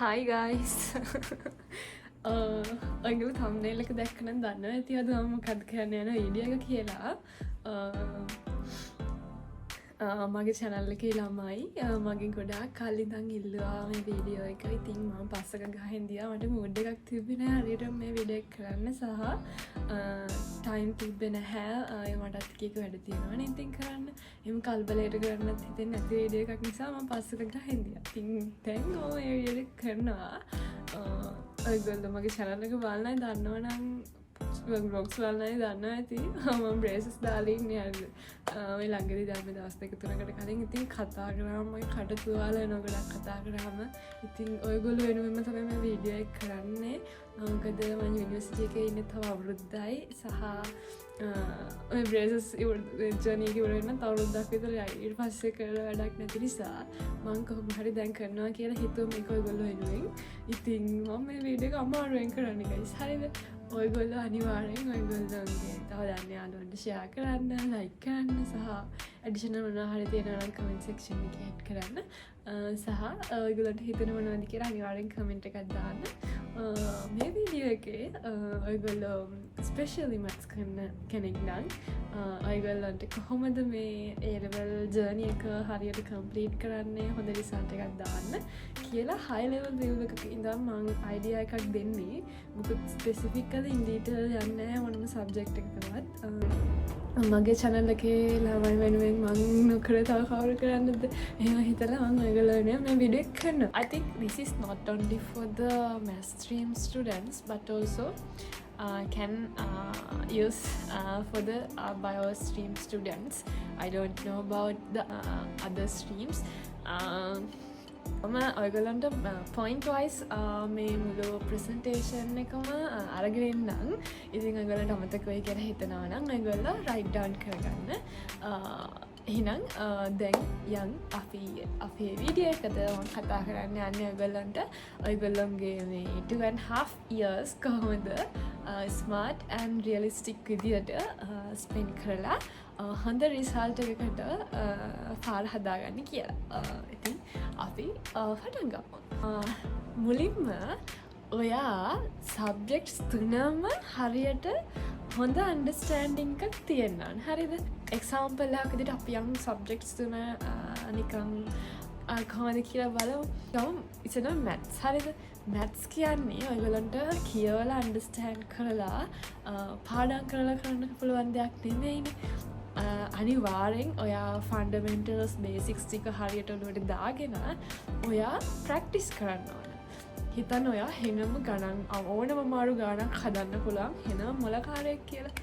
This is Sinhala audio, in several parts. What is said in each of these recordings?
Hi guys. ඔයගොල්ලෝ thumbnail එක දැක්ක නම් දන්නවා ඇති අද මම මොකක්ද කරන්න යන වීඩියෝ එක කියලා. මගේ channel එකේ ළමයි මගෙන් ගොඩාක් කලින් ඉඳන් ඉල්ලුවා මේ වීඩියෝ එක. ඉතින් මම පස්සක ගහින් දියා මට mood එකක් තිබ්බේ නැහැ හරියට මේ වීඩියෝ එක කරන්න සහ time තිබ්බේ නැහැ. මටත් කීක වැඩ තියෙනවනේ ඉතින් කරන්න. එහෙම කල්බලයට කරන්නත් හිතෙන්නේ නැති වීඩියෝ එකක් නිසා මම පස්සක ගහින් දියා. ඉතින් දැන් මම මේ වීඩියෝ එක කරනවා. ඔයගොල්ලෝ මගේ channel එක බලලා දන්නවනම් vlogs බලලා දන්නවා ඇති මම braces දාලා ඉන්නේ අර මේ ළඟදී දැන් මේ දවස් දෙක තුනකට කලින් ඉතින් කතා කරාම මගේ කට තුවාල වෙනවා ගොඩක් කතා කරාම ඉතින් ඔයගොල්ලෝ වෙනුවෙන්ම තමයි මේ වීඩියෝ එක කරන්නේ මොකද මම යුනිවර්සිටි එකේ ඉන්නේ තව අවුරුද්දයි සහ ඔය braces ජර්නි එක ඉවර වෙන්න තව අවුරුද්දක් විතර යයි ඊට පස්සේ කරලා වැඩක් නැති නිසා මම කොහොම හරි දැන් කරනවා කියලා හිතුවා මේක ඔයගොල්ලෝ වෙනුවෙන් ඉතින් මම මේ වීඩියෝ එක අමාරුවෙන් කරන්නේ guys හරිද ඔයගොල්ලෝ අනිවාර්යෙන් ඔයගොල්ලෝගේ තව දන්න යාළුවන්ට ෂෙයා කරන්න, ලයික් කරන්න සහ ඇඩිෂනල් මොනවා හරි තියෙනවා නම් කමෙන්ට් සෙක්ෂන් එකේ ඇඩ් කරන්න. සහ ඔයගොල්ලන්ට හිතෙන මොනවද කියලා අනිවාර්යෙන් කමෙන්ට් එකක් දාන්න. මේ වීඩියෝ එකේ ඔයගොල්ලෝ ස්පෙෂලි මැත්ස් කරන කෙනෙක් නම් ඔයගොල්ලන්ට කොහොමද මේ A level journey එක හරියට කම්ප්ලීට් කරන්නේ හොඳ රිසල්ට් එකක් දාන්න කියලා high level view එකක ඉඳන් මම idea එකක් දෙන්නේ. මොකද ස්පෙસિෆිකලි ඉන් ඩීටේල් යන්නේ නැහැ මොනම සබ්ජෙක්ට් එකකවත්. මගේ channel එකේ ළමයි වෙනුවෙන් මම නොකර තව කවුරු කරන්නද එහෙම හිතලා මම ඔයගොල්ලෝ වෙනුවෙන් මේ වීඩියෝ එක කරනවා. I think this is not only for the math stream students but also can use for the bio stream students. I don't know about the other streams. ඔයගොල්ලන්ට පොයින්ට් වයිස් මේ මුළු ප්‍රසන්ටේෂන් එකම අරගෙන ඉන්නම්. ඉතින් ඔයගොල්ලන්ට අමතක වෙයි කියලා හිතනවා නම් ඔයගොල්ලෝ රයිට් ඩවුන් කරගන්න. එහෙනම් දැන් යන් අපේ වීඩියෝ එකද මම කතා කරන්න යන්නේ ඔයගොල්ලන්ට ඔයගොල්ලන්ගේ මේ 2.5 years කොහොමද ස්මාර්ට් ඇන්ඩ් රියලිස්ටික් විදියට ස්පෙන්ඩ් කරලා හොඳ රිසල්ට් එකකට පාර හදාගන්න කියලා. ඉතින් අපි පටන් ගමු. මුලින්ම ඔයා සබ්ජෙක්ට්ස් තුනම හරියට හොඳ අන්ඩර්ස්ටෑන්ඩින්ග් එකක් තියෙන්න ඕන. හරිද? එක්සාම්පල් එකක් විදිහට අපි යම් සබ්ජෙක්ට්ස් තුන නිකන් කොහොමද කියලා බලමු. ගමු. ඉතින් මැත්ස් හරිද? මැත්ස් කියන්නේ ඔයගොල්ලන්ට කියවලා අන්ඩර්ස්ටෑන්ඩ් කරලා පාඩම් කරලා කරන්න පුළුවන් දෙයක් නෙමෙයිනේ. අනිවාර්යෙන් ඔයා ෆන්ඩමෙන්ටල්ස් බේසික්ස් ටික හරියට ඔලුවට දාගෙන ඔයා ප්‍රැක්ටිස් කරන්න ඕන. හිතන්න ඔයා හෙනම ගණන් ඕනම අමාරු ගණනක් හදන්න පුළුවන් හෙනම මොලකාරයෙක් කියලා.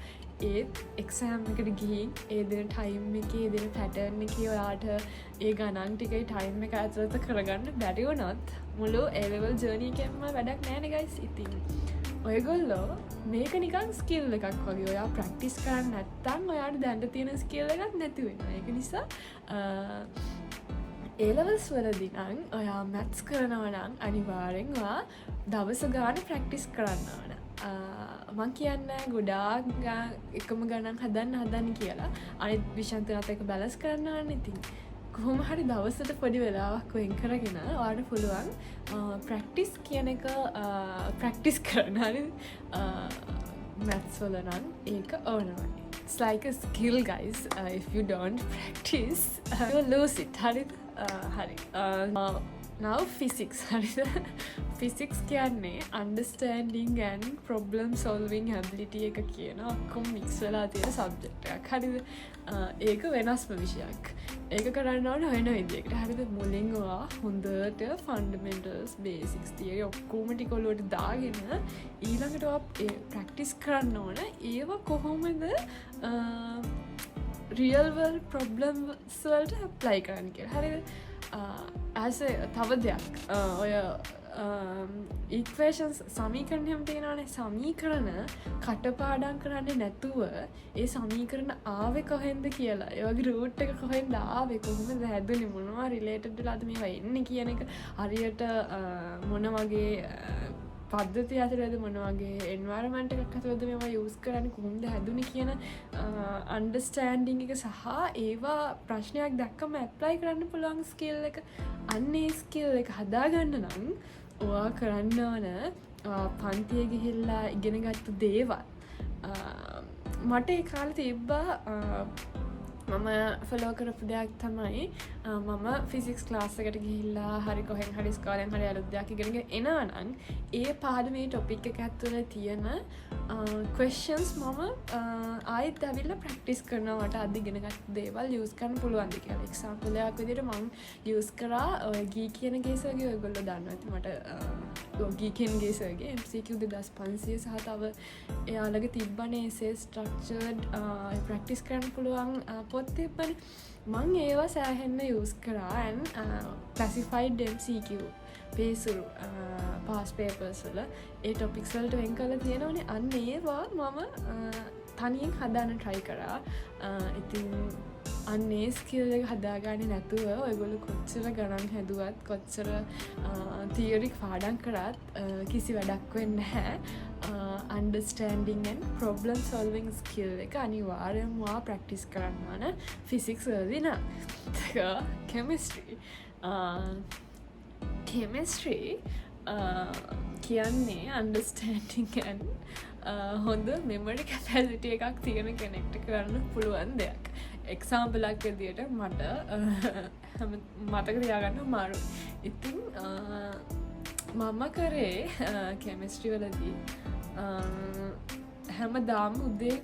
ඒත් එක්සෑම් එකට ගිහින් ඒ දෙන ටයිම් එකේ ඒ දෙන පැටර්න් එකේ ඔයාට ඒ ගණන් ටිකේ ටයිම් එක ඇතුළත කරගන්න බැරි වුණොත් මුළු A level journey එකෙන්ම වැඩක් නැහැ නේ guys. ඉතින් ඔයගොල්ලෝ මේක නිකන් ස්කිල් එකක් වගේ ඔයා ප්‍රැක්ටිස් කරන්න නැත්නම් ඔයාට දැනට තියෙන ස්කිල් එකක් නැති වෙනවා. ඒක නිසා A levels වලදී නම් ඔයා මැත්ස් කරනවා නම් අනිවාර්යෙන් ඔයා දවස ගානේ ප්‍රැක්ටිස් කරන්න ඕන. මම කියන්නේ ගොඩාක් එකම ගණන් හදන්න කියලා. අනිත් විෂයන් තුනත් එක බැලන්ස් කරන්න ඕනේ. ඉතින් කොහොම හරි දවසට පොඩි වෙලාවක් වෙන් කරගෙන ඔයාලට පුළුවන් ප්‍රැක්ටිස් කියන එක ප්‍රැක්ටිස් කරන්න. හරි මැත්ස් වල නම් ඒක ඕනමයි. It's like a skill guys. If you don't practice you will lose it. හරිද? හරි. now physics හරිද? physics කියන්නේ understanding and problem solving ability එක කියන ඔක්කොම mix වෙලා තියෙන subject එකක්. හරිද? ඒක වෙනස්ම විෂයක්. ඒක කරන්න ඕන වෙන විදිහකට. හරිද? මුලින් ඔයා හොඳට fundamentals basics theory ඔක්කොම ටික ඔලුවට දාගෙන ඊළඟට ඔයා practice කරන්න ඕන ඒව කොහොමද real world problems වලට apply කරන්න කියලා. හරිද? තව දෙයක් ඔය ඉක්වේෂන්ස් සමීකරණයම තියෙනවානේ. සමීකරණ කටපාඩම් කරන්නේ නැතුව ඒ සමීකරණ ආවේ කොහෙන්ද කියලා ඒ වගේ රූට් එක කොහෙන්ද ආවේ කොහොමද හැදුනේ මොනවා රිලේටඩ් වෙලාද මේවා එන්නේ කියන එක හරියට මොන වගේ පද්ධති ඇතුළේද මොන වගේ එන්වයරන්මන්ට් එකක් ඇතුළේද මේවා යූස් කරන්නේ කොහොමද හැදුනේ කියන අන්ඩර්ස්ටෑන්ඩින්ග් එක සහ ඒවා ප්‍රශ්නයක් දැක්කම ඇප්ලයි කරන්න පුළුවන් ස්කිල් එක අන්නේ ස්කිල් එක හදාගන්න නම් ඔයා කරන්න ඕන පන්තිය ගිහිල්ලා ඉගෙන ගත්තු දේවල්. මට ඒ කාලේ තිබ්බා මම ෆලෝ කරපු දෙයක් තමයි මම ෆිසික්ස් ක්ලාස් එකට ගිහිල්ලා හරි කොහෙන් හරි ස්කෝලෙන් හරි අලුත් දෙයක් ඉගෙනගෙන එනවා නම් ඒ පාඩමේ ටොපික් එක ඇතුළේ තියෙන questions මම ආයෙත් ඇවිල්ලා ප්‍රැක්ටිස් කරනවා මට අද ඉගෙනගත්තු දේවල් යූස් කරන්න පුළුවන්ද කියලා. එක්සැම්පල් එකක් විදිහට මම යූස් කරා ඔය ගී කියන ගේසර්ගේ ඔයගොල්ලෝ දන්නවා ඇති මට ගී කියන ගේසර්ගේ MCQ 2500 සහ තව එයාලගේ තිබ්බනේ essay structured ප්‍රැක්ටිස් කරන්න පුළුවන් පොත් තිබ්බනේ. මං ඒවා සෑහෙන්න යූස් කරා and classified MCQ පේසුරු පාස් පේපර්ස් වල ඒ ටොපික්ස් වලට වෙන් කරලා තියෙනවනේ. අන්න ඒවා මම තනියෙන් හදාන්න try කරා. ඉතින් අන්නේ ස්කිල් එක හදාගන්නේ නැතුව ඔයගොල්ලෝ කොච්චර ගණන් හැදුවත් කොච්චර තියරි පාඩම් කරත් කිසි වැඩක් වෙන්නේ නැහැ. Understanding and problem solving skill එක අනිවාර්යයෙන්ම ප්‍රැක්ටිස් කරන්න ඕන ෆිසික්ස් වලදී නම්. කෙමිස්ට්‍රි කියන්නේ understanding and හොඳ මෙමරි කැපැසිටි එකක් තියෙන කෙනෙක්ට කරන්න පුළුවන් දෙයක්. එක්සාම්පල් එකක් විදියට මට මතක තියාගන්න අමාරුයි. ඉතින් මම කරේ කෙමිස්ට්‍රි වලදී හැමදාම උදේ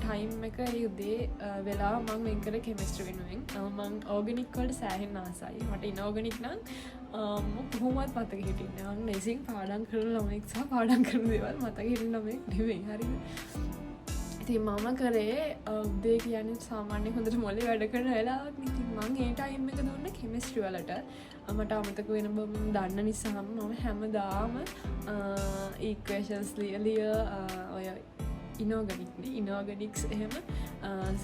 ටයිම් එක උදේ වෙලා මං වෙන් කර කෙමිස්ට්‍රි වෙනුවෙන්. මං ඕගනික් වලට සෑහෙන්න ආසයි. මට ඉනෝගනික් නම් කොහොමවත් මතක හිටින්නේ නැහැ. මං ලේසියෙන් පාඩම් කරන ළමෙක් සහ පාඩම් කරන දේවල් මතක හිටින ළමෙක් නෙවෙයි. හරිද? ඉතින් මම කරේ උදේ කියන්නේ සාමාන්‍ය හොඳට මොලේ වැඩ කරන වෙලාවක්. ඉතින් මං ඒ ටයිම් එක දුන්න කෙමිස්ට්‍රි වලට. මට අමතක වෙන බව දන්න නිසාම මම හැමදාම ඉක්වේෂන්ස් ලිය ඔය ඉනෝගනික්ස් එහෙම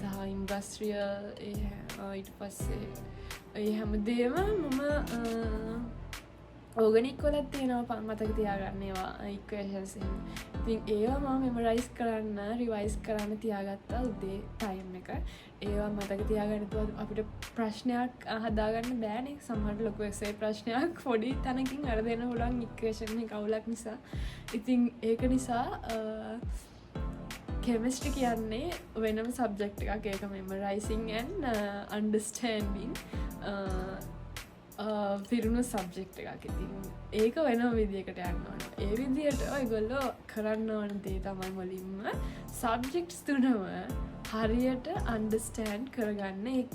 සහ ඉන්ඩස්ට්‍රියල් ඊට පස්සේ ඒ හැමදේම මම ඕගනික් වලත් තියෙනවා මතක තියාගන්න ඒවා ඉක්වේෂන්ස් එහෙම. ඉතින් ඒවා මම මෙමරයිස් කරන්න රිවයිස් කරන්න තියාගත්තා උදේ ටයිම් එක. ඒවා මතක තියාගන්න අපිට ප්‍රශ්නයක් හදාගන්න බෑනේ. සමහරට ලොකු එසේ ප්‍රශ්නයක් පොඩි තැනකින් අරදෙන්න පුළුවන් ඉක්වේෂන් එක අවුලක් නිසා. ඉතින් ඒක නිසා කෙමිස්ට්‍රි කියන්නේ වෙනම සබ්ජෙක්ට් එකක්. ඒක මෙමරයිසින් and understanding පිරුණු සබ්ජෙක්ට් එකක්. ඉතින් ඒක වෙනම විදියකට යන්න ඕන. ඒ විදියට ඔයගොල්ලෝ කරන්න ඕන දේ තමයි මුලින්ම සබ්ජෙක්ට්ස් තුනම හරියට අන්ඩර්ස්ටෑන්ඩ් කරගන්න එක.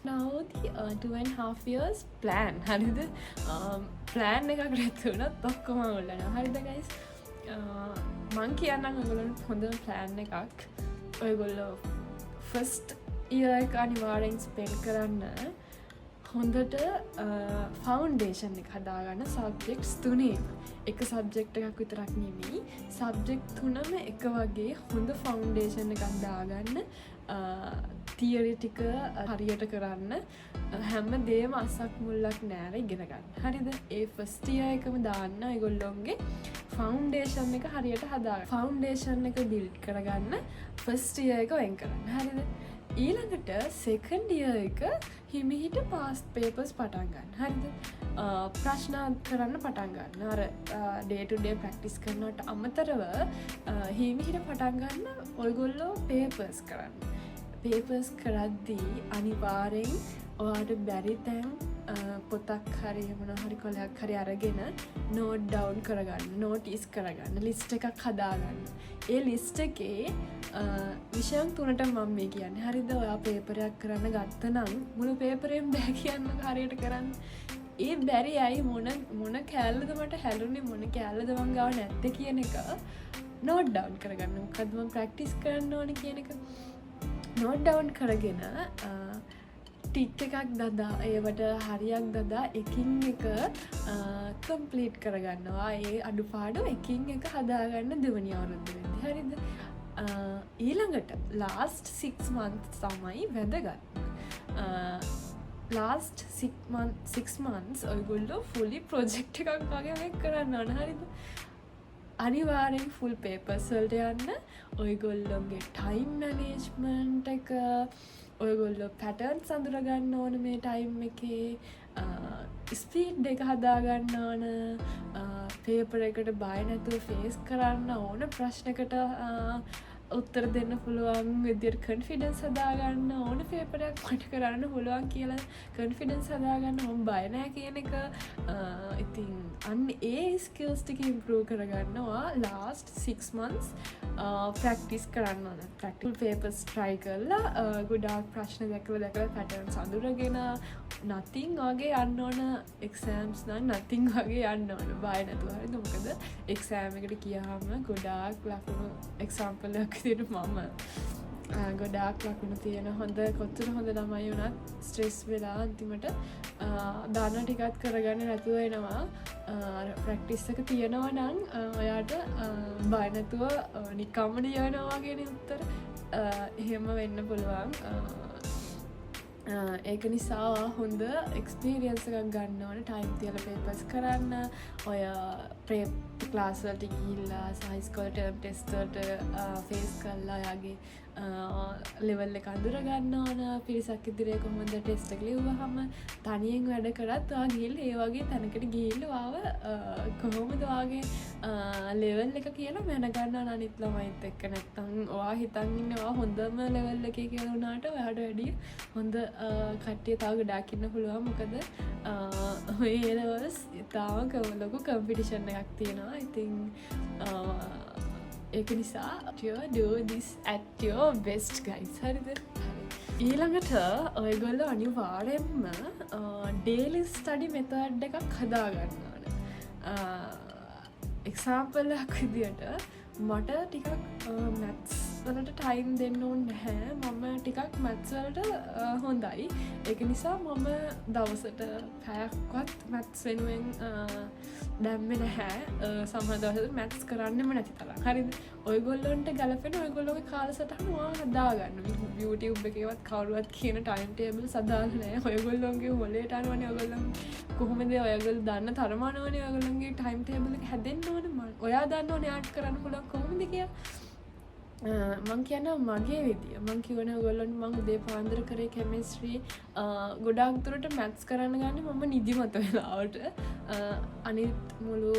Now the 2.5 years plan. හරිද? ප්ලෑන් එකක් නැති වුණොත් ඔක්කොම අවුල් වෙනවා. හරිද guys? මං කියන්නම් ඔයගොල්ලන්ට හොඳ ප්ලෑන් එකක්. ඔයගොල්ලෝ ෆස්ට් ඉයර් එක අනිවාර්යෙන් ස්පෙන්ඩ් කරන්න හොඳට ෆවුන්ඩේෂන් එක හදාගන්න සබ්ජෙක්ට්ස් තුනේම. එක සබ්ජෙක්ට් එකක් විතරක් නෙමෙයි, සබ්ජෙක්ට් තුනම එක වගේ හොඳ ෆවුන්ඩේෂන් එකක් දාගන්න. තියරි ටික හරියට කරන්න හැම දේම අසක් මුල්ලක් නෑර ඉගෙන ගන්න. හරිද? ඒ ෆස්ට් ඉයර් එකම දාන්න ඒගොල්ලොන්ගේ ෆවුන්ඩේෂන් එක හරියට හදාගන්න. ෆවුන්ඩේෂන් එක බිල්ඩ් කරගන්න ෆස්ට් ඉයර් එක වෙන් කරන්න. හරිද? ඊළඟට සෙකන්ඩ් ඉයර් එක හිමිහිට පාස් පේපර්ස් පටන් ගන්න. හරිද? ප්‍රශ්න කරන්න පටන් ගන්න. අර ඩේ ටු ඩේ ප්‍රැක්ටිස් කරනවට අමතරව හිමිහිට පටන් ගන්න ඔයගොල්ලෝ පේපර්ස් කරන්න. පේපර්ස් කරද්දී අනිවාර්යෙන් ඔයාට බැරි තැන් පොතක් හරි මොන හරි කොලයක් හරි අරගෙන නෝට් ඩවුන් කරගන්න, නෝටිස් කරගන්න, ලිස්ට් එකක් හදාගන්න. ඒ ලිස්ට් එකේ විෂයන් තුනට මම මේ කියන්නේ. හරිද? ඔයා පේපරයක් කරන්න ගත්තනම් මුළු පේපරෙම බෑ කියන්න හරියට කරන්න. ඒ බැරි ඇයි මොන කෑල්ලද මට හැලුනේ, මොන කෑල්ලද මං ගාව නැත්තේ කියන එක නෝට් ඩවුන් කරගන්න. මොකද්ද මම ප්‍රැක්ටිස් කරන්න ඕනේ කියන එක නෝට් ඩවුන් කරගෙන ටික් එකක් දදා ඒවට හරියක් දදා එකින් එක කම්ප්ලීට් කරගන්නවා. ඒ අඩුපාඩු එකින් එක හදාගන්න දෙවනි අවුරුද්ද වෙද්දී. හරිද? ඊළඟට ලාස්ට් 6 months තමයි වැදගත්. ලාස්ට් 6 months ඔයගොල්ලෝ ෆුලි ප්‍රොජෙක්ට් එකක් වගේ කරන්න ඕන. හරිද? අනිවාර්යෙන් ෆුල් පේපර්ස් වලට යන්න. ඔයගොල්ලෝගේ ටයිම් මැනේජ්මන්ට් එක ඔයගොල්ලෝ පැටර්න්ස් අඳුරගන්න ඕන මේ ටයිම් එකේ. ස්පීඩ් එක හදාගන්න ඕන. පේපර් එකට බය නැතුව ෆේස් කරන්න ඕන ප්‍රශ්නකට උත්තර දෙන්න පුළුවන් විදියට කන්ෆිඩන්ස් හදාගන්න ඕන පේපරයක් මට කරන්න පුළුවන් කියලා කන්ෆිඩන්ස් හදාගන්න ඕන බය නැහැ කියන එක ඉතින් අන්න ඒ ස්කිල්ස් ටික ඉම්ප්‍රූව් කරගන්නවා last 6 months ප්‍රැක්ටිස් කරන්න ඕන ප්‍රැක්ටිකල් පේපර්ස් try කරලා ගොඩාක් ප්‍රශ්න දැකලා පැටර්න්ස් අඳුරගෙන nothing වගේ යන්න ඕන exams නම් nothing වගේ යන්න ඕන බය නැතුව හරිද මොකද exam එකට ගියාම ගොඩාක් ලකුණු example එකක් විදිහට මම ගොඩාක් ලකුණු තියෙන හොඳ කොච්චර හොඳ ළමයි වුණත් ස්ට්‍රෙස් වෙලා අන්තිමට දාන ටිකක් කරගන්න නැතුව එනවා ප්‍රැක්ටිස් එක තියෙනවා නම් ඔයාට බය නැතුව නිකම්ම ලියනවා කියන උත්තර එහෙම වෙන්න පුළුවන් ඒක නිසා හොඳ එක්ස්පීරියන්ස් එකක් ගන්න ඕන ටයිම් තියලා පේපර්ස් කරන්න ඔය ප්‍රෙප් ක්ලාස් වලට ගිහිල්ලා සයිස්කෝල ටර්ම් ටෙස්ට් වලට ෆේස් කරලා ඔයාගේ ලෙවල් එක අඳුර ගන්න ඕන පිරිසක් ඉදිරියේ කොහොමද ටෙස්ට් එක ලියුවහම තනියෙන් වැඩ කරත් ඔයා ගිහිල්ලා ඒ වගේ තැනකට ගිහිල්ලා ආව කොහොමද ඔයාගේ ලෙවල් එක කියලා දැනගන්න ඕන අනිත් ළමයිත් එක්ක නැත්තම් ඔයා හිතන් ඉන්නවා හොඳම ලෙවල් එකේ කියලා උනාට ඔයාට වැඩිය හොඳ කට්ටිය තව ගොඩාක් ඉන්න පුළුවන් මොකද ඔය ලෙවල්ස් තාම ලොකු කම්පිටිෂන් එකක් තියෙනවා ඉතින් ඒක නිසා do this at your best guys හරිද ඊළඟට ඔයගොල්ලෝ අනිවාර්යෙන්ම daily study method එකක් හදාගන්න ඕන example එකක් විදියට මට ටිකක් maths වලට ටයිම් දෙන්න ඕනේ නැහැ මම ටිකක් maths වලට හොඳයි ඒක නිසා මම දවසට පැයක්වත් maths වෙනුවෙන් දැම්මේ නැහැ සමහර දවස්වල maths කරන්නෙම නැති තරම් හරිද ඔයගොල්ලන්ට ගැලපෙන ඔයගොල්ලෝගේ කාලසටහන ඔයා හදාගන්න YouTube එකේවත් කවුරුවත් කියන ටයිම් ටේබල් සදාලා නැහැ ඔයගොල්ලෝගේ මොලේට අනුවනේ ඔයගොල්ලෝ කොහොමද ඔයගොල්ලෝ දන්න තරම අනුවනේ ඔයගොල්ලෝගේ ටයිම් ටේබල් එක හැදෙන්න ඕනේ ඔයා දන්න ඕනේ ආඩ් කරන්න පුළුවන් කොහොමද කියලා මං කියන මගේ විදිය මං කියවන ඔයගොල්ලන්ට මං උදේ පාන්දර කරේ කෙමිස්ට්‍රි ගොඩාක් දුරට මැත්ස් කරන්න ගන්නේ මම නිදිමත වෙලාවට අනිත් මුළු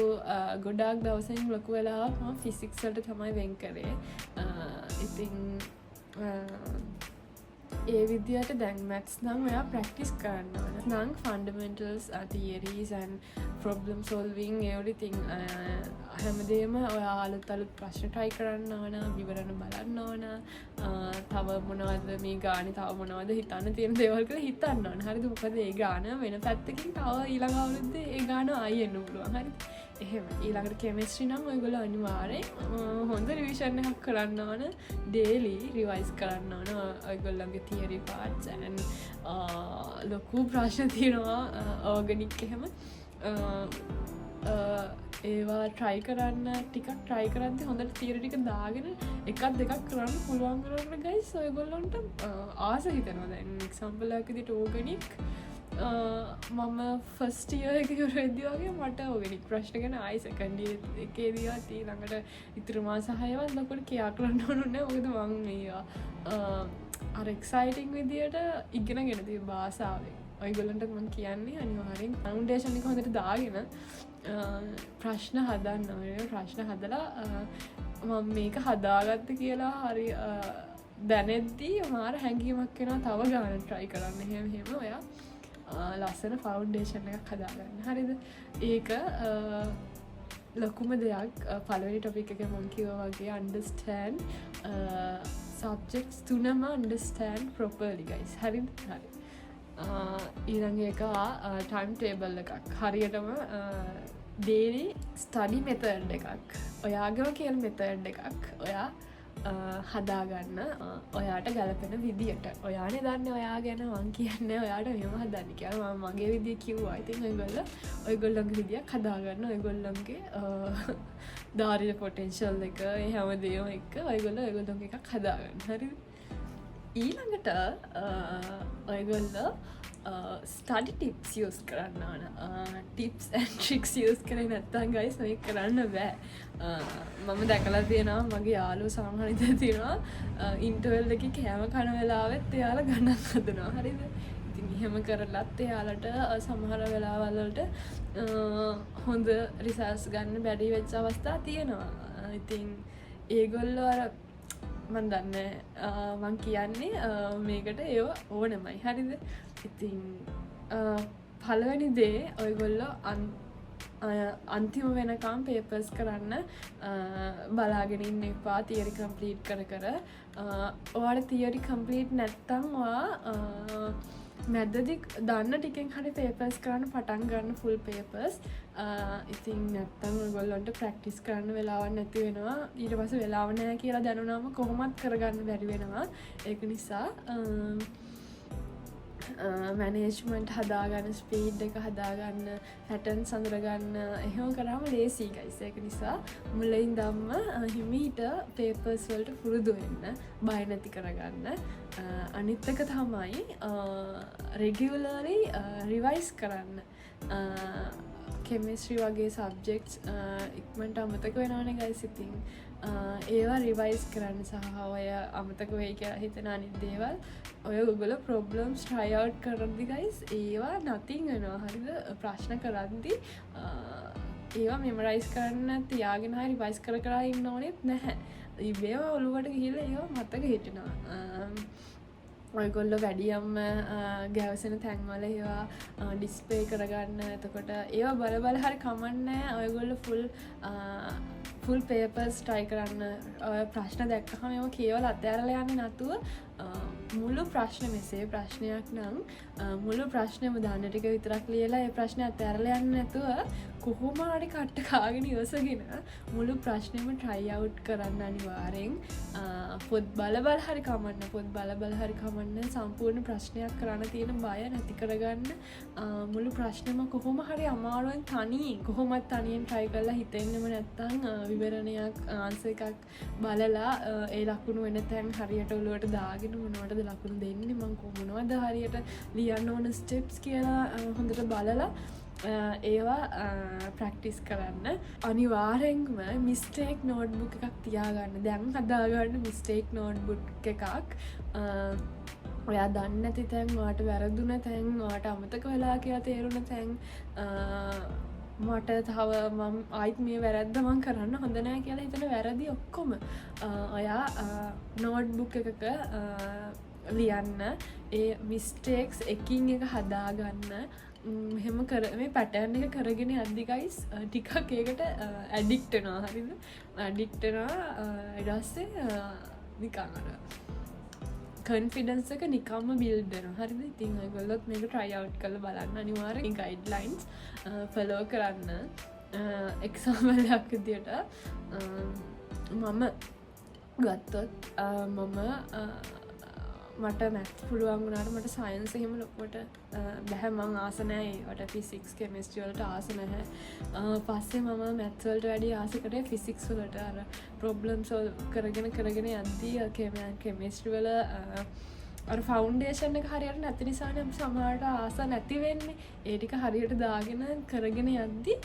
ගොඩාක් දවසෙන් ලොකු වෙලාවක් මම ෆිසික්ස් වලට තමයි වෙන් කරේ ඉතින් ඒ විදියට දැන් මැත්ස් නම් ඔයා ප්‍රැක්ටිස් කරන්න ඕන නම් fundamentals theories and problem solving everything හැමදේම ඔයා අලුත් ප්‍රශ්න try කරන්න ඕන විවරණ බලන්න ඕන තව මොනවද මේ ගානේ තව මොනවද හිතන්න තියෙන දේවල් කියලා හිතන්න ඕන හරිද මොකද ඒ ගාන වෙන පැත්තකින් තව ඊළඟ අවුරුද්දේ ඒ ගාන ආයෙ එන්න පුළුවන් හරිද එහෙම ඊළඟට කෙමිස්ට්‍රි නම් ඔයගොල්ලෝ අනිවාර්යෙන් හොඳ රිවිෂන් එකක් කරන්න ඕන ඩේලි රිවයිස් කරන්න ඕන ඔයගොල්ලන්ගේ තියරි පාර්ට්ස් and ලොකු ප්‍රශ්න තියෙනවා ඕගනික් එහෙම ඒවා try කරන්න ටිකක් try කරද්දි හොඳට තියරි ටික දාගෙන එකක් දෙකක් කරන්න පුළුවන් කරන්න guys ඔයගොල්ලන්ට ආස හිතෙනවා දැන් එක්සැම්පල් එකක් විදිහට ඕගනික් මම ෆස්ට් ඉයර් එක ඉවර වෙද්දී වගේ මට ඕගනික් ප්‍රශ්න ගැන ආයි සෙකන්ඩ් ඉයර් එකේදීවත් ඊළඟට ඉතුරු මාස 6වත් ලොකුට කියා කරන්න ඕනේ මොකද මම මේවා අර එක්සයිටිං විදියට ඉගෙනගෙන තියෙන භාෂාවෙන් ඔයගොල්ලන්ට මම කියන්නේ අනිවාර්යෙන් ෆවුන්ඩේෂන් එක හොඳට දාගෙන ප්‍රශ්න හදන්න ඕනේ ප්‍රශ්න හදලා මම මේක හදාගත්ත කියලා හරි දැනෙද්දී මාර හැඟීමක් එනවා තව ගානක් try කරන්න එහෙම ඔයා ලස්සන ෆවුන්ඩේෂන් එකක් හදාගන්න හරිද ඒක ලොකුම දෙයක් පළවෙනි ටොපික් එකේ මම කිව්වා වගේ understand subjects තුනම understand properly guys හරිද හරි ඊළඟ එක time table එකක් හරියටම daily study method එකක් ඔයාගේම කියන method එකක් ඔයා හදාගන්න ඔයාට ගැලපෙන විදියට ඔයානේ දන්නේ ඔයා ගැන මං කියන්නේ ඔයාට මෙහෙම හදන්න කියලා මම මගේ විදිය කිව්වා ඉතින් ඔයගොල්ලන්ගේ විදියක් හදාගන්න ඔයගොල්ලන්ගේ දාරිය පොටෙන්ෂල් එක ඒ හැමදේම එක්ක ඔයගොල්ලන්ගේ එකක් හදාගන්න හරිද ඊළඟට ඔයගොල්ලෝ study tips use කරන්න ඕන tips and tricks use කරේ නැත්නම් guys මේක කරන්න බෑ මම දැකලා තියෙනවා මගේ යාළුවෝ සමහර ඉඳලා තියෙනවා ඉන්ටර්වල් එකේ කෑම කන වෙලාවෙත් එයාලා ගණන් හදනවා හරිද ඉතින් එහෙම කරලත් එයාලට සමහර වෙලාවල්වලට හොඳ රිසල්ට්ස් ගන්න බැරි වෙච්ච අවස්ථා තියෙනවා. ඉතින් ඒගොල්ලෝ අර මන් දන්නේ මං කියන්නේ මේකට ඒව ඕනමයි හරිද. ඉතින් පළවෙනි දේ ඔයගොල්ලෝ අන්තිම වෙනකම් පේපර්ස් කරන්න බලාගෙන ඉන්න එපා. තියරි කම්ප්ලීට් කර ඔයාලට තියරි කම්ප්ලීට් නැත්තම් ඔයා මැදදි දන්න ටිකෙන් හරි පේපර්ස් කරන්න පටන් ගන්න ෆුල් පේපර්ස්. ඉතින් නැත්තම් ඔයගොල්ලන්ට ප්‍රැක්ටිස් කරන්න වෙලාවක් නැති වෙනවා. ඊට පස්සේ වෙලාව නැහැ කියලා දැනුනම කොහොමත් කරගන්න බැරි වෙනවා. ඒක නිසා මැනේජ්මන්ට් හදාගන්න, ස්පීඩ් එක හදාගන්න, පැටර්න් සඳරගන්න එහෙම කරාම ලේසි ගයිස්. ඒක නිසා මුලින් ඉඳන්ම හිමීට පේපර්ස් වලට පුරුදු වෙන්න, බය නැති කරගන්න. අනිත් එක තමයි රෙගියුලර්ලි රිවයිස් කරන්න. කෙමිස්ට්‍රි වගේ සබ්ජෙක්ට්ස් ඉක්මනට අමතක වෙනවනේ ගයිස්. ඉතින් ඒවා රිවයිස් කරන්න සහ ඔය අමතක වෙයි කියලා හිතන අනිත් දේවල් ඔය Google ප්‍රොබ්ලම්ස් try out කරද්දි guys ඒවා nothing වෙනවා. හරිද? ප්‍රශ්න කරද්දි ඒවා මෙමරයිස් කරන්න තියාගෙන හරි රිවයිස් කර ඉන්න ඕනෙත් නැහැ. ඉබේම ඔළුවට ගිහිල්ලා ඒවා මතක හිටිනවා. ඔයගොල්ලෝ වැඩියම්ම ගැවසෙන තැන්වල ඒවා ඩිස්ප්ලේ කරගන්න. එතකොට ඒවා බල හරි කමන්නේ. ඔයගොල්ලෝ ෆුල් පේපර්ස් try කරන්න. ප්‍රශ්න දැක්කහම ඒවා කියවලා අතහැරලා යන්නේ නැතුව මුළු ප්‍රශ්න මෙසේ ප්‍රශ්නයක් නම් මුළු ප්‍රශ්නෙම දාන්න ටික විතරක් ලියලා ඒ ප්‍රශ්නේ අතහැරලා යන්නේ නැතුව කොහොම හරි කට්ට කාගෙන ඉවසගෙන මුළු ප්‍රශ්නෙම try out කරන්න අනිවාර්යෙන්. පොත් බල හරි කමන්න. පොත් බල හරි කමන්න. සම්පූර්ණ ප්‍රශ්නයක් කරන්න තියෙන බය නැති කරගන්න. මුළු ප්‍රශ්නෙම කොහොම හරි අමාරුවෙන් තනියෙන් කොහොමත් තනියෙන් try කරලා හිතෙන්නෙම නැත්තම් විවරණයක් ආන්සර් එකක් බලලා ඒ ලකුණු වෙන තැන් හරියට ඔලුවට දාගෙන මොනවටද ලකුණු දෙන්නේ මම මොනවද හරියට ලියන්න ඕන ස්ටෙප්ස් කියලා හොඳට බලලා ඒවා ප්‍රැක්ටිස් කරන්න. අනිවාර්යෙන්ම මිස්ටේක් නෝට්බුක් එකක් තියාගන්න. දැන් හදාගන්න මිස්ටේක් නෝට්බුක් එකක්. ඔයා දන්නේ නැති තැන්, ඔයාට වැරදුන තැන්, ඔයාට අමතක වෙලා කියලා තේරුණ තැන්, මට තව මම ආයිත් මේ වැරද්ද මං කරන්න හොඳ නැහැ කියලා හිතන වැරදි ඔක්කොම ඔයා නෝට්බුක් එකක ලියන්න. ඒ මිස්ටේක්ස් එකින් එක හදාගන්න. මෙහෙම මේ පැටර්න් එක කරගෙන යද්දි ගයිස් ටිකක් ඒකට ඇඩික්ට් වෙනවා. හරිද? ඇඩික්ට් වෙනවා. ඊට පස්සේ නිකන් අර confidence එක නිකම්ම build වෙනවා. හරිද? ඉතින් ඔයගොල්ලොත් මේක try out කරලා බලන්න. අනිවාර්යෙන් guidelines follow කරන්න. example එකක් විදියට මම ගත්තොත් මට මැත් පුළුවන් වුණාට මට සයන්ස් එහෙම ලොකුවට බැහැ. මං ආස නැහැ ඒවට. ෆිසික්ස් කෙමිස්ට්‍රි වලට ආස නැහැ. පස්සේ මම මැත්ස් වලට වැඩි ආස කරේ ෆිසික්ස් වලට. අර ප්‍රොබ්ලම්ස් කරගෙන යද්දී කෙමිස්ට්‍රි වල අර ෆවුන්ඩේෂන් එක හරියට නැති නිසානේ සමහරට ආස නැති වෙන්නේ. ඒ ටික හරියට දාගෙන කරගෙන යද්දී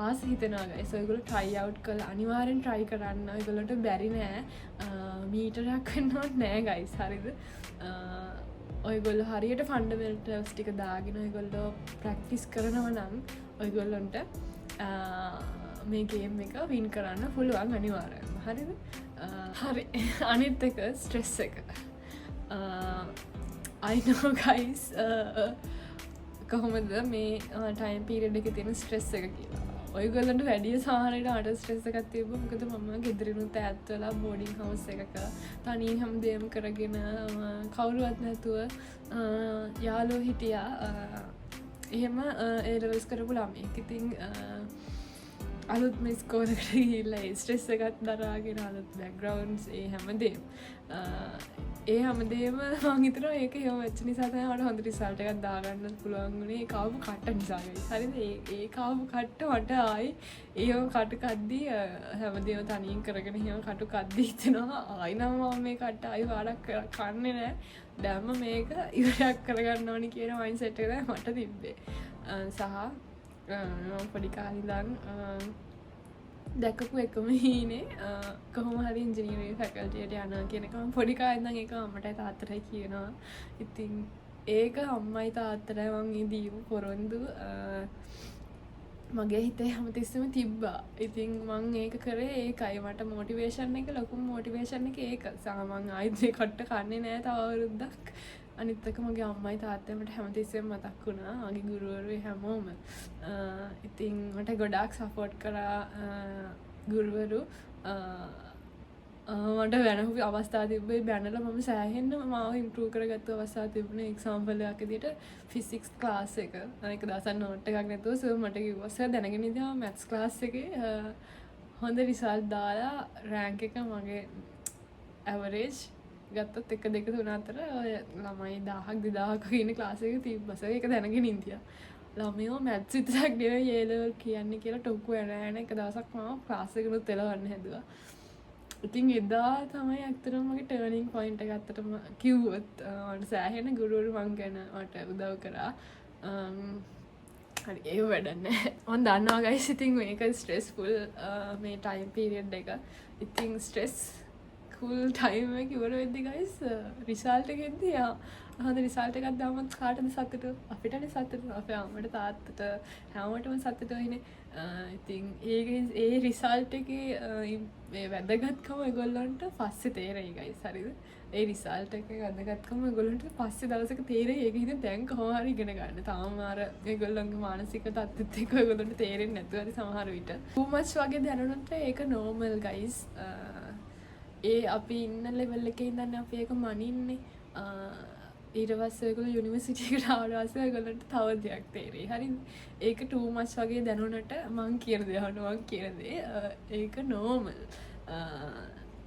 ආස හිතෙනවා guys. ඔයගොල්ලෝ try out කරලා අනිවාර්යෙන් try කරන්න. ඔයගොල්ලන්ට බැරි නෑ. මීටරයක් වෙන්න ඕනේ නෑ guys. හරිද? ඔයගොල්ලෝ හරියට ෆන්ඩමෙන්ටල්ස් ටික දාගෙන ඔයගොල්ලෝ ප්‍රැක්ටිස් කරනවා නම් ඔයගොල්ලන්ට මේ ගේම් එක වින් කරන්න පුළුවන් අනිවාර්යෙන්ම. හරිද? හරි. අනිත් එක ස්ට්‍රෙස් එක. I know guys කොහොමද මේ ටයිම් පීරියඩ් එකේ තියෙන ස්ට්‍රෙස් එක කියලා. ඔයගොල්ලන්ට වැඩි සාහනයට අර ස්ට්‍රෙස් එකක් තිබ්බ. මොකද මම ගෙදරිනුත් ඈත් වෙලා බෝඩින් හවුස් එකක තනියෙන් හැමදේම කරගෙන කවුරුවත් නැතුව යාළුවෝ හිටියා. එහෙම ඒ ලෙවල්ස් කරපු ළමෙක්. ඉතින් අලුත් මේ ස්කෝලකට ගිහිල්ලා ඒ ස්ට්‍රෙස් එකත් දරාගෙන අලුත් බෑග්ග්‍රවුන්ඩ්ස් ඒ හැමදේම මං හිතනවා ඒක එහෙම වෙච්ච නිසා තමයි මට හොඳ රිසල්ට් එකක් දාගන්න පුළුවන් වුණේ. ඒ කාපු කට්ට නිසා guys. හරිද? ඒ කාපු කට්ට මට ආයි ඒව කටු කද්දී හැමදේම තනියෙන් කරගෙන එහෙම කටු කද්දී හිතෙනවා ආයි නම් මම මේ කට්ට ආයි පාඩක් කන්නේ නැහැ. දැම්ම මේක ඉවරයක් කරගන්න ඕනි කියන මයින්ඩ්සෙට් එක තමයි මට තිබ්බේ. සහ පොඩි කාලේ ඉඳන් දැකපු එකම හීනේ කොහොම හරි ඉංජිනේරින් ෆැකල්ටි එකට යනවා කියන එක මම පොඩි කාලේ ඉඳන් ඒක අම්මටයි තාත්තටයි කියනවා. ඉතින් ඒක අම්මයි තාත්තටයි මං දීපු පොරොන්දු මගේ හිතේ හැමතිස්සම තිබ්බා. ඉතින් මං ඒක කරේ ඒකයි මට මොටිවේෂන් එක ලොකුම මොටිවේෂන් එක ඒක. සාමන් ආයිත් මේ කට්ට කන්නේ නෑ තව අවුරුද්දක්. අනිත් එක මගේ අම්මයි තාත්තයි මට හැමතිස්සෙම මතක් වුණා. මගේ ගුරුවරු හැමෝම. ඉතින් මට ගොඩාක් සපෝට් කරා ගුරුවරු. මට වෙනහු අවස්ථා තිබ්බේ බැනලා මම සෑහෙන්න මාව ඉම්ප්‍රූව් කරගත්තු අවස්ථා තිබුණේ. එක්සැම්පල් එකක් විදියට ෆිසික්ස් ක්ලාස් එක. අනික දවසක් නෝට් එකක් නැතුව සර් මට කිව්වා සර් දැනගෙන ඉඳලා මැත්ස් ක්ලාස් එකේ හොඳ රිසල්ට් දාලා රෑන්ක් එක මගේ ඇවරේජ් ගත්තත් 1 2 3 අතර ඔය ළමයි 1000ක් 2000ක් ඉන්න ක්ලාස් එකක තිබ්බා. සර් ඒක දැනගෙන ඉඳියා. ළමයෝ මැත්ස් විතරක් නෙවෙයි ඒ ලෙවල් කියන්නේ කියලා ටොක්කු යන එක දවසක් මම ක්ලාස් එකකට එලවන්න හැදුවා. ඉතින් එදා තමයි ඇත්තටම මගේ ටර්නින් පොයින්ට් එක ඇත්තටම කිව්වොත් මට සෑහෙන ගුරුවරු මං ගැන මට උදව් කරා. හරි ඒක වැඩක් නැහැ. මම දන්නවා ගයිස් ඉතින් මේක ස්ට්‍රෙස්ෆුල් මේ ටයිම් පීරියඩ් එක. ඉතින් ස්ට්‍රෙස් ෆුල් ටයිම් එක ඉවර වෙද්දි ගයිස් රිසල්ට් එකෙන්දී හොඳ රිසල්ට් එකක් දාමත් කාටද සතුට? අපිටනේ සතුට. අපේ අම්මට තාත්තට හැමෝටම සතුට වෙන්නේ. ඉතින් ඒ රිසල්ට් එකේ මේ වැදගත්කම ඒගොල්ලන්ට පස්සේ තේරෙයි ගයිස්. හරිද? ඒ රිසල්ට් එකේ වැදගත්කම ඒගොල්ලන්ට පස්සේ දවසක තේරෙයි. ඒක ඉතින් දැන් කොහොම හරි ඉගෙන ගන්න. තාම අර ඒගොල්ලන්ගේ මානසික තත්ත්වෙත් එක්ක ඒගොල්ලන්ට තේරෙන්නේ නැතුව හරි සමහර විට. too much වගේ දැනුණොත් ඒක normal guys. ඒ අපි ඉන්න ලෙවල් එකේ ඉඳන් අපි ඒක මනින්නේ. ඊට පස්සේ ඒගොල්ලෝ යුනිවර්සිටි එකට ආවට පස්සේ ඒගොල්ලන්ට තව දෙයක් තේරෙයි. හරිද? ඒක too much වගේ දැනුණට මං කියන දේ අහනවා මං කියන දේ ඒක normal.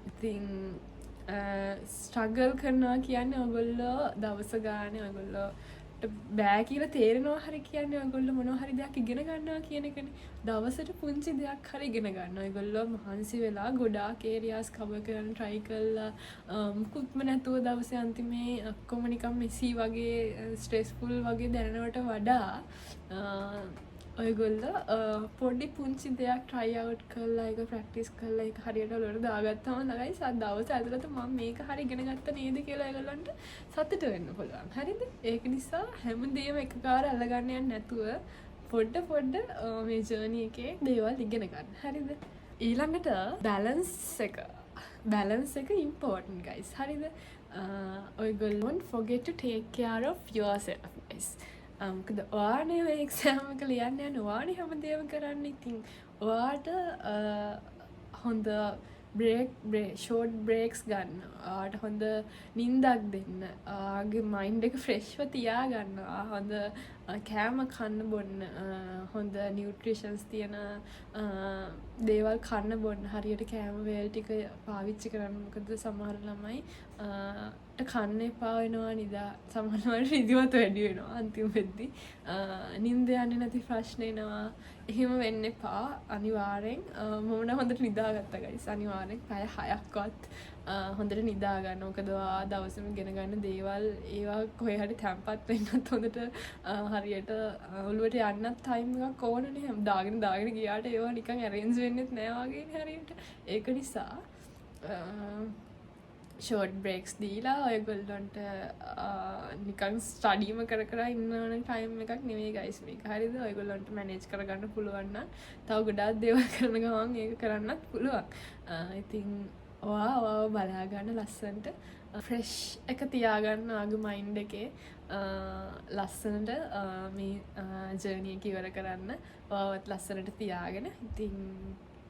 ඉතින් ස්ට්‍රගල් කරනවා කියන්නේ ඔයගොල්ලෝ දවස ගානේ ඔයගොල්ලෝට බෑ කියලා තේරෙනවා හරි කියන්නේ ඔයගොල්ලෝ මොනවා හරි දෙයක් ඉගෙන ගන්නවා කියන එකනේ. දවසට පුංචි දෙයක් හරි ඉගෙන ගන්නවා. ඔයගොල්ලෝ මහන්සි වෙලා ගොඩාක් ඒරියාස් කවර් කරන්න try කළා. මුකුත්ම නැතුව දවසේ අන්තිමේ ඔක්කොම නිකන් මෙසි වගේ ස්ට්‍රෙස්ෆුල් වගේ දැනෙනවට වඩා ඔයගොල්ලෝ පොඩි පුංචි දෙයක් try out කරලා ඒක practice කරලා ඒක හරියට ඔලුවට දාගත්තාම ළඟයි සත් දවස් ඇතුළත මම මේක හරි ඉගෙන ගත්තා නේද කියලා ඒගොල්ලන්ට සතුට වෙන්න පුළුවන්. හරිද? ඒක නිසා හැමදේම එකපාර අල්ලගන්න යන්නේ නැතුව පොඩ මේ ජර්නි එකේ දේවල් ඉගෙන ගන්න. හරිද? ඊළඟට balance එක important guys. හරිද? ඔයගොල්ලෝ don't forget to take care of yourself guys. මොකද ඔයානේ මේ එක්සෑම් එක ලියන්න යන ඔයානේ හැමදේම කරන්න. ඉතින් ඔයාට හොඳ ෂෝට් බ්‍රේක්ස් ගන්න. ඔයාට හොඳ නිින්දක් දෙන්න. ඔයාගේ මයින්ඩ් එක ෆ්‍රෙෂ්ව තියාගන්න. හොඳ කෑම කන්න බොන්න. හොඳ නියුට්‍රිෂන්ස් තියෙන දේවල් කන්න බොන්න. හරියට කෑම වේල් ටික පාවිච්චි කරන්න. මොකද සමහර ළමයි කන්න එපා වෙනවා නිදා සමහරවිට නිදිමත වැඩි වෙනවා අන්තිම වෙද්දි නිින්ද යන්නේ නැති ප්‍රශ්න එනවා. එහෙම වෙන්න එපා අනිවාර්යෙන්. මම නම් හොඳට නිදාගත්තා ගයිස්. අනිවාර්යෙන් පැය 6ක්වත් හොඳට නිදා ගන්න. මොකද ඔයා දවසම ඉගෙන ගන්න දේවල් ඒවා කොහේ හරි තැම්පත් වෙන්නත් හොඳට හරියට ඔළුවට යන්නත් ටයිම් එකක් ඕනනේ. දාගෙන ගියාට ඒවා නිකන් arrange වෙන්නෙත් නෑ වගේනේ හරියට. ඒක නිසා ෂෝට් බ්‍රේක්ස් දීලා ඔයගොල්ලන්ට නිකන් ස්ටඩීම කර ඉන්න ටයිම් එකක් නෙවෙයි ගයිස් මේක. හරිද? ඔයගොල්ලන්ට මැනේජ් කරගන්න පුළුවන් නම් තව ගොඩාක් දේවල් කරන ගමන් ඒක කරන්නත් පුළුවන්. ඉතින් ඔයාව බලා ගන්න ලස්සනට ෆ්‍රෙෂ් එක තියාගන්න ආගේ මයින්ඩ් එකේ ලස්සනට මේ ජර්නි එක ඉවර කරන්න ඔයාවත් ලස්සනට තියාගෙන. ඉතින්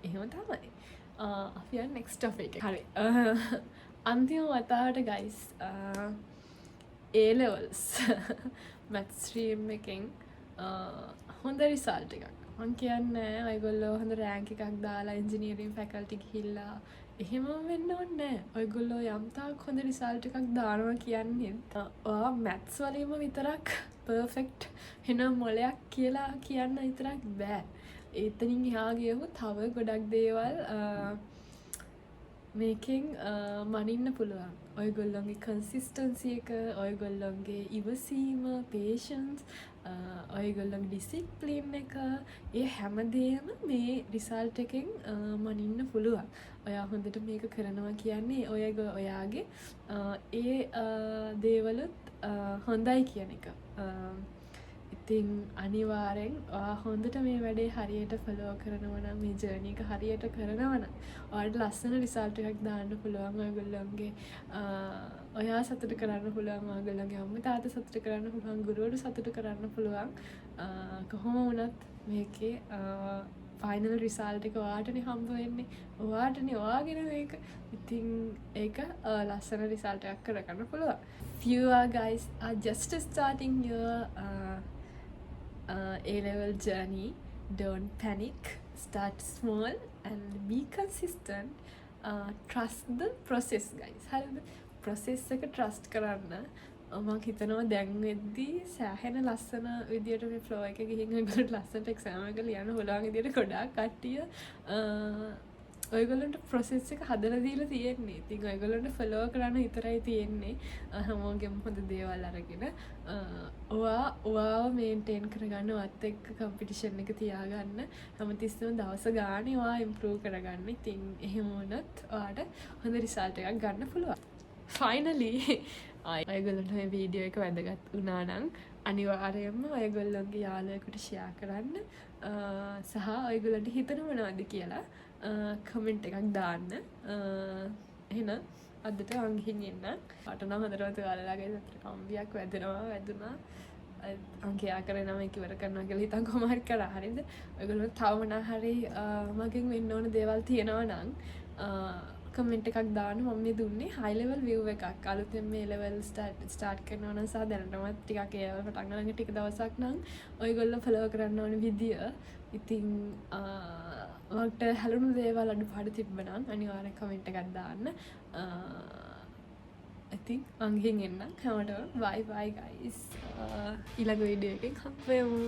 එහෙම තමයි. අපි යන්නේ next topic එක. හරි. අන්තිම වතාවට guys A levels maths stream එකෙන් හොඳ රිසල්ට් එකක් මං කියන්නේ ඔයගොල්ලෝ හොඳ රෑන්ක් එකක් දාලා ඉංජිනේරින් ෆැකල්ටි ගිහිල්ලා එහෙම වෙන්න ඕනේ නැහැ. ඔයගොල්ලෝ යම් තාක් හොඳ රිසල්ට් එකක් දානවා කියන්නේ ඔයා maths වලින්ම විතරක් perfect වෙන මොලයක් කියලා කියන්න විතරක් බෑ. එතනින් එහා ගියහොත් තව ගොඩක් දේවල් මේකෙන් මනින්න පුළුවන්. ඔයගොල්ලොන්ගේ කන්සිස්ටන්සි එක, ඔයගොල්ලොන්ගේ ඉවසීම, පේෂන්ස්, ඔයගොල්ලොන්ගේ ඩිසිප්ලින් එක, ඒ හැමදේම මේ රිසල්ට් එකෙන් මනින්න පුළුවන්. ඔයා හොඳට මේක කරනවා කියන්නේ ඔයාගේ ඒ දේවලුත් හොඳයි කියන එක. ඉතින් අනිවාරෙන් හොඳට මේ වැඩේ හරියට ෆලෝ කරනවන මේ ජර්නීක හරියට කරනවන ඔයාට ලස්සන රිසල්ට එකක් දාන්න පුළුවන් ඔයගොල්ලන්ගේ ඔයා සතුට කරන්න පුළුවන් ඔයගොල්ලන්ගේ අම්ම තාත්තා සතුට කරන්න පුළුවන් ගුරුවරු සතුට කරන්න පුළුවන් කොහොම වුණත් මේකේ ෆයිනල් රිසල්ට් එක ඔයාටනේ හම්බ වෙන්නේ ඔයාටනේ ඔයාගෙන මේක ඉතින් ඒක ලස්සන රිසල්ට් එකක් කරගන්න පුළුවන් if you are guys are just starting your A-level journey, don't panic, start small and be consistent. Trust the process guys. හරිද? process එක trust කරන්න. මම හිතනවා දැන් වෙද්දී සෑහෙන ලස්සන විදියට මේ flow එක ගිහින් ඔයගොල්ලෝ ලස්සනට exam එක ලියන්න පුළුවන් විදියට ගොඩාක් කට්ටිය ඔයගොල්ලන්ට process එක හදලා දීලා තියෙන්නේ. ඉතින් ඔයගොල්ලන්ට follow කරන්න විතරයි තියෙන්නේ. හැමෝගෙම හොඳ දේවල් අරගෙන ඔයාව maintain කරගන්න ඔයත් එක්ක competition එක තියාගන්න. හැමතිස්සෙම දවස ගානේ ඔයා improve කරගන්න. ඉතින් එහෙම වුණත් ඔයාට හොඳ result එකක් ගන්න පුළුවන්. Finally ඔයගොල්ලන්ට මේ වීඩියෝ එක වැදගත් වුණා නම් අනිවාර්යයෙන්ම ඔයගොල්ලන්ගේ යාළුවෙකුට share කරන්න. සහ ඔයගොල්ලන්ට හිතන මොනවද කියලා කමෙන්ට් එකක් දාන්න. එහෙනම් අදට මං ගිහින් එන්න. මට නම් හොඳටම ඔයාලලාගේ සතර කම්බියක් වැදුනා. අංකයා කරේ නම් ඒක ඉවර කරනවා කියලා හිතන් කොහොම හරි කරා. හරිද? ඔයගොල්ලෝ තව මොනවා හරි මගෙන් වෙන්න ඕන දේවල් තියෙනවා නම් කමෙන්ට් එකක් දාන්න. මම මේ දුන්නේ high level view එකක්. අලුතෙන් මේ level start කරනවා නම් සහ දැනටමත් ටිකක් ඒ level පටන් ගන්න ටික දවසක් නම් ඔයගොල්ලෝ follow කරන්න ඕන විදිය. ඉතින් මට හැලුණු දේවල් අඩුපාඩු තිබ්බනම් අනිවාර්යෙන් කමෙන්ට් එකක් දාන්න. ඉතින් මං ගිහින් එන්නම්. හැමෝටම bye bye guys. ඊළඟ වීඩියෝ එකෙන් හම්බ වෙමු.